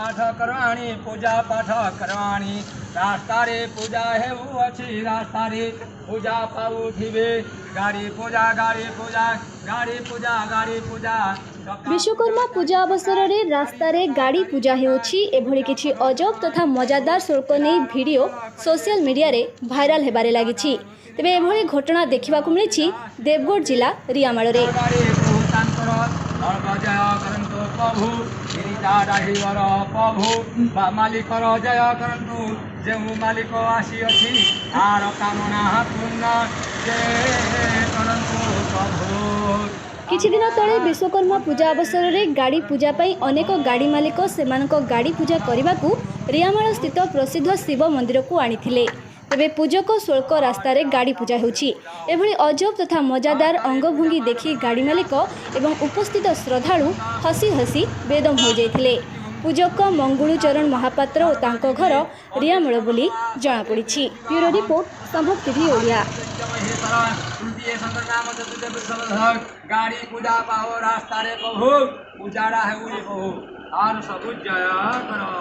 पाठ करवाणी पूजा पाठ करवाणी रास्ता रे पूजा है वो अच्छी रास्ता रे पूजा पाऊ थिबे गाड़ी पूजा गाड़ी पूजा गाड़ी पूजा गाड़ी पूजा। विश्वकर्मा पूजा अवसर में रास्ता रे गाड़ी पूजा होछि एभଳି किछि अजब तथा मजादार शुल्क नहीं वीडियो सोशल मीडिया रे भाइराल हेबारे लागिछि। तेबे एभଳି घटना देखिबा को मिलिछि देवगढ़ जिला रियामाल रे। मालिकर जय करंतु जे मालिक आसी अछि तार कामना पूर्ण जय करंतु प्रभु। किछि दिन तले विश्वकर्मा पूजा अवसर में गाड़ी पूजा पाई अनेक गाड़ी मालिक सेमानक गाड़ी पूजा करने को रियामाल स्थित प्रसिद्ध शिव मंदिर को आनिथिले। तेबे पूजक शुल्क रास्ता रे गाड़ी पूजा होछि एभଳି अजब तथा मजादार अंगभंगी देखि गाड़ी मालिक एवं उपस्थित श्रद्धालु हसी हसी बेदम हो जाइथिले। पूजक मंगुलू चरण महापात्र और तांको घर रियामाल बोली जଣା पड़िछि। ब्यूरो रिपोर्ट संभव टीवी ओडिया। गाड़ी पूजा पाओ रास्ता रे प्रभु उजाड़ा है उड़ी प्रभु और सब जय करो।